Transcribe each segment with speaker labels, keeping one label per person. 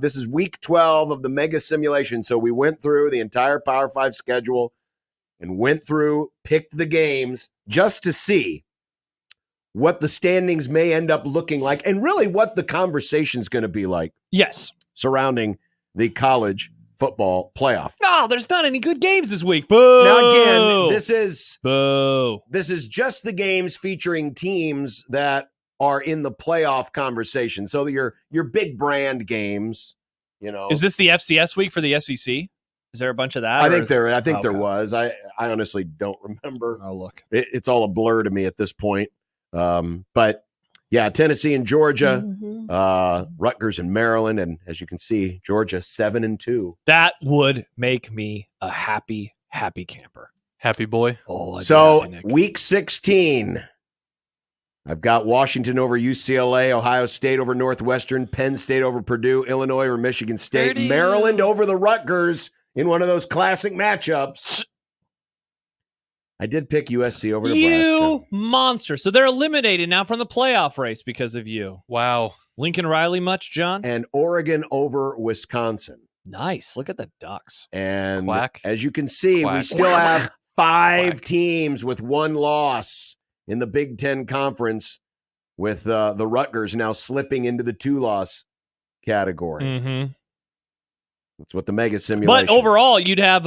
Speaker 1: This is week 12 of the mega simulation. So we went through the entire Power 5 schedule and picked the games just to see what the standings may end up looking like and really what the conversation's going to be like.
Speaker 2: Yes.
Speaker 1: Surrounding the college football playoff.
Speaker 2: No, there's not any good games this week. Boo!
Speaker 1: Now, again, this is just the games featuring teams that are in the playoff conversation. So your big brand games, you know.
Speaker 2: Is this the FCS week for the SEC? Is there a bunch of that?
Speaker 1: I think there was. I honestly don't remember.
Speaker 2: Oh, look.
Speaker 1: It's all a blur to me at this point. But yeah, Tennessee and Georgia, Rutgers and Maryland, and as you can see, Georgia 7-2.
Speaker 2: That would make me a happy camper.
Speaker 3: Happy boy.
Speaker 2: Oh,
Speaker 1: so week 16. I've got Washington over UCLA, Ohio State over Northwestern, Penn State over Purdue, Illinois over Michigan State, Maryland over the Rutgers in one of those classic matchups. I did pick USC over Nebraska.
Speaker 2: You monster. So they're eliminated now from the playoff race because of you.
Speaker 3: Wow.
Speaker 2: Lincoln Riley much, John?
Speaker 1: And Oregon over Wisconsin.
Speaker 2: Nice. Look at the Ducks.
Speaker 1: And
Speaker 3: Quack.
Speaker 1: As you can see, we still have 5 teams with 1 loss in the Big Ten Conference, with the Rutgers now slipping into the 2-loss category.
Speaker 2: Mm-hmm.
Speaker 1: That's what the mega simulation.
Speaker 2: But overall, you'd have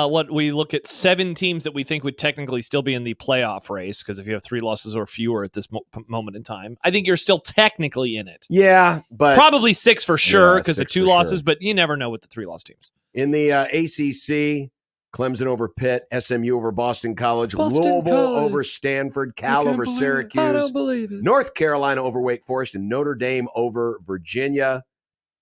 Speaker 2: what we look at 7 teams that we think would technically still be in the playoff race, because if you have 3 losses or fewer at this moment in time, I think you're still technically in it.
Speaker 1: Yeah, but
Speaker 2: probably 6 for sure because of 2 losses, but you never know with the 3-loss teams.
Speaker 1: In the ACC, Clemson over Pitt, SMU over Boston College, Louisville over Stanford, Cal over Syracuse,
Speaker 2: I don't believe it.
Speaker 1: North Carolina over Wake Forest, and Notre Dame over Virginia.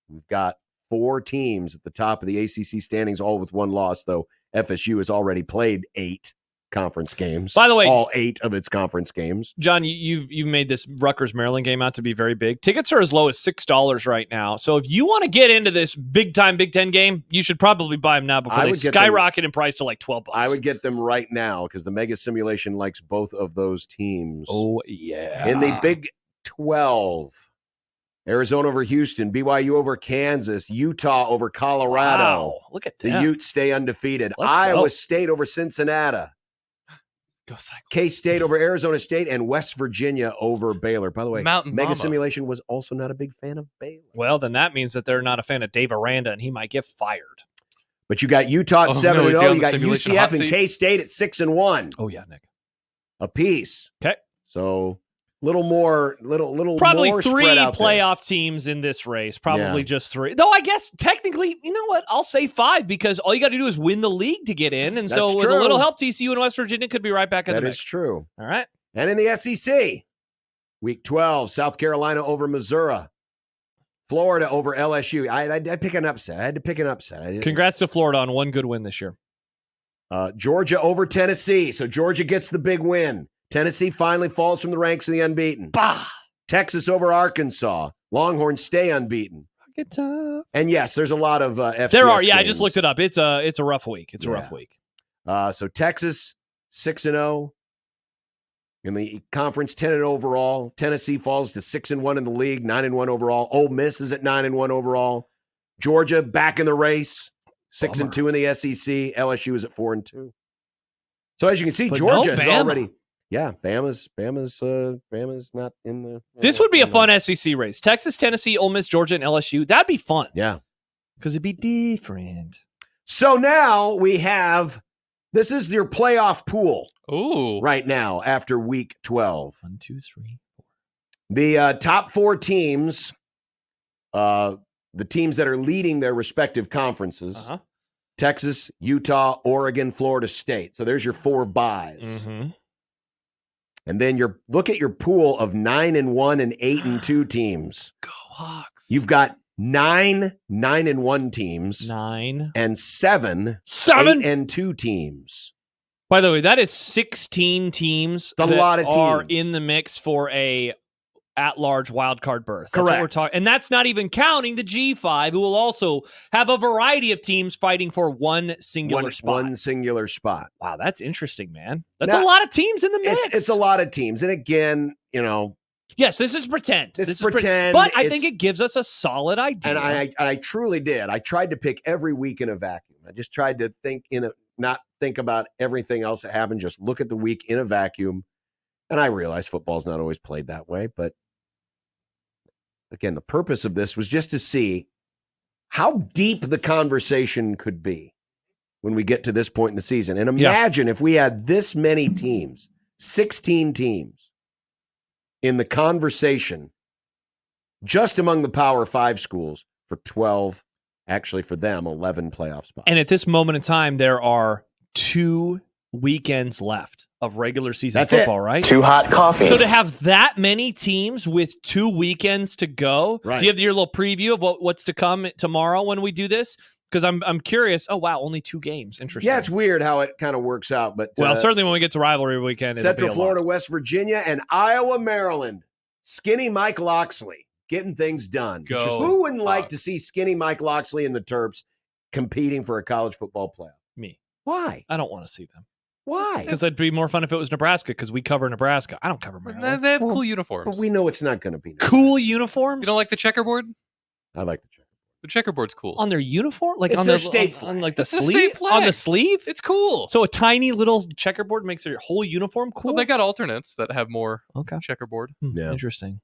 Speaker 1: We've got 4 teams at the top of the ACC standings, all with 1 loss, though FSU has already played 8 conference games.
Speaker 2: By the way,
Speaker 1: all 8 of its conference games.
Speaker 2: John, you've made this Rutgers-Maryland game out to be very big. Tickets are as low as $6 right now. So if you want to get into this big-time Big Ten game, you should probably buy them now before they skyrocket in price to like $12.
Speaker 1: I would get them right now because the mega simulation likes both of those teams.
Speaker 2: Oh, yeah.
Speaker 1: In the Big 12, Arizona over Houston, BYU over Kansas, Utah over Colorado.
Speaker 2: Wow, look at that.
Speaker 1: The Utes stay undefeated.
Speaker 2: Let's
Speaker 1: Iowa
Speaker 2: go.
Speaker 1: State over Cincinnati.
Speaker 3: Go Cyclones.
Speaker 1: K-State over Arizona State, and West Virginia over Baylor. By the way,
Speaker 3: Mountain
Speaker 1: Mega
Speaker 3: Mama.
Speaker 1: Simulation was also not a big fan of Baylor.
Speaker 2: Well, then that means that they're not a fan of Dave Aranda, and he might get fired.
Speaker 1: But you got Utah at 7-0.
Speaker 3: Is he on
Speaker 1: You
Speaker 3: the
Speaker 1: got
Speaker 3: simulation
Speaker 1: UCF
Speaker 3: hot
Speaker 1: and
Speaker 3: seat?
Speaker 1: K-State at 6-1
Speaker 2: Oh, yeah, Nick.
Speaker 1: apiece.
Speaker 2: Okay.
Speaker 1: So little more
Speaker 2: Probably
Speaker 1: more
Speaker 2: 3
Speaker 1: spread out there.
Speaker 2: playoff teams in this race. Probably
Speaker 1: Yeah.
Speaker 2: just 3. Though I guess technically, you know what? I'll say 5 because all you got to do is win the league to get in. And so
Speaker 1: That's
Speaker 2: with a
Speaker 1: true.
Speaker 2: little help, TCU and West Virginia could be right back in the
Speaker 1: That
Speaker 2: mix.
Speaker 1: is true.
Speaker 2: All right.
Speaker 1: And in the SEC, Week 12, South Carolina over Missouri. Florida over LSU. I'd pick an upset. I had to pick an upset.
Speaker 2: Congrats to Florida on 1 good win this year.
Speaker 1: Georgia over Tennessee. So Georgia gets the big win. Tennessee finally falls from the ranks of the unbeaten.
Speaker 2: Bah!
Speaker 1: Texas over Arkansas. Longhorns stay unbeaten. And yes, there's a lot of FCS
Speaker 2: There are. Yeah, I
Speaker 1: games.
Speaker 2: just looked it up. It's a rough week. It's a rough week.
Speaker 1: So Texas 6-0 in the conference, 10-0 overall. Tennessee falls to 6-1 in the league, 9-1 overall. Ole Miss is at 9-1 overall. Georgia back in the race, 6-2 in the SEC. LSU is at 4-2. So as you can see,
Speaker 2: But
Speaker 1: Georgia
Speaker 2: no
Speaker 1: is
Speaker 2: Bama.
Speaker 1: already. Yeah, Bama's not in the.
Speaker 2: This would be a fun SEC race. Texas, Tennessee, Ole Miss, Georgia, and LSU. That'd be fun.
Speaker 1: Yeah,
Speaker 2: because it'd be different.
Speaker 1: So now we have. This is your playoff pool.
Speaker 3: Ooh.
Speaker 1: Right now after week 12.
Speaker 2: 1, 2, 3, 4.
Speaker 1: The top 4 teams, the teams that are leading their respective conferences, Texas, Utah, Oregon, Florida State. So there's your 4 buys.
Speaker 2: Mm-hmm.
Speaker 1: And then look at your pool of 9-1 and 8-2 teams.
Speaker 2: Go Hawks.
Speaker 1: You've got 9 9-1 teams.
Speaker 2: 9
Speaker 1: and 7
Speaker 2: 7
Speaker 1: 8-2 teams.
Speaker 2: By the way, that is 16 teams
Speaker 1: It's a lot of
Speaker 2: are
Speaker 1: teams.
Speaker 2: in the mix for a at-large wild card berth. That's
Speaker 1: Correct.
Speaker 2: what we're talking, and that's not even counting the G5, who will also have a variety of teams fighting for one singular spot.
Speaker 1: One singular spot.
Speaker 2: Wow, that's interesting, man. That's
Speaker 1: Now,
Speaker 2: a lot of teams in the mix.
Speaker 1: It's a lot of teams. And again,
Speaker 2: Yes, this is pretend.
Speaker 1: This
Speaker 2: is
Speaker 1: pretend.
Speaker 2: But I think it gives us a solid idea.
Speaker 1: And I truly did. I tried to pick every week in a vacuum. I just tried to not think about everything else that happened. Just look at the week in a vacuum. And I realize football's not always played that way. But again, the purpose of this was just to see how deep the conversation could be when we get to this point in the season. And imagine if we had this many teams, 16 teams, in the conversation just among the Power 5 schools for 12, actually for them, 11 playoff spots.
Speaker 2: And at this moment in time, there are 2 weekends left of regular season football, right?
Speaker 4: 2 hot coffees.
Speaker 2: So to have that many teams with 2 weekends to go,
Speaker 1: right.
Speaker 2: Do you have your little preview of what's to come tomorrow when we do this? Because I'm curious. Oh, wow, only 2 games. Interesting.
Speaker 1: Yeah, it's weird how it kind of works out. But
Speaker 2: certainly when we get to rivalry weekend,
Speaker 1: Central Florida, West Virginia, and Iowa, Maryland. Skinny Mike Loxley getting things done. Who wouldn't like to see Skinny Mike Loxley and the Terps competing for a college football playoff?
Speaker 2: Me.
Speaker 1: Why?
Speaker 2: I don't want to see them.
Speaker 1: Why?
Speaker 2: Because it'd be more fun if it was Nebraska, because we cover Nebraska. I don't cover Maryland.
Speaker 3: They have cool uniforms.
Speaker 1: But we know it's not going to be.
Speaker 2: Cool uniforms?
Speaker 3: You don't like the checkerboard?
Speaker 1: I like the checkerboard.
Speaker 3: The checkerboard's cool.
Speaker 2: On their uniform? Like
Speaker 1: it's
Speaker 2: on
Speaker 1: their state flag.
Speaker 2: On like the
Speaker 3: it's a
Speaker 2: sleeve?
Speaker 3: state flag.
Speaker 2: On the sleeve?
Speaker 3: It's cool.
Speaker 2: So a tiny little checkerboard makes their whole uniform cool?
Speaker 3: Well, they got alternates that have more
Speaker 2: checkerboard.
Speaker 1: Yeah.
Speaker 2: Interesting.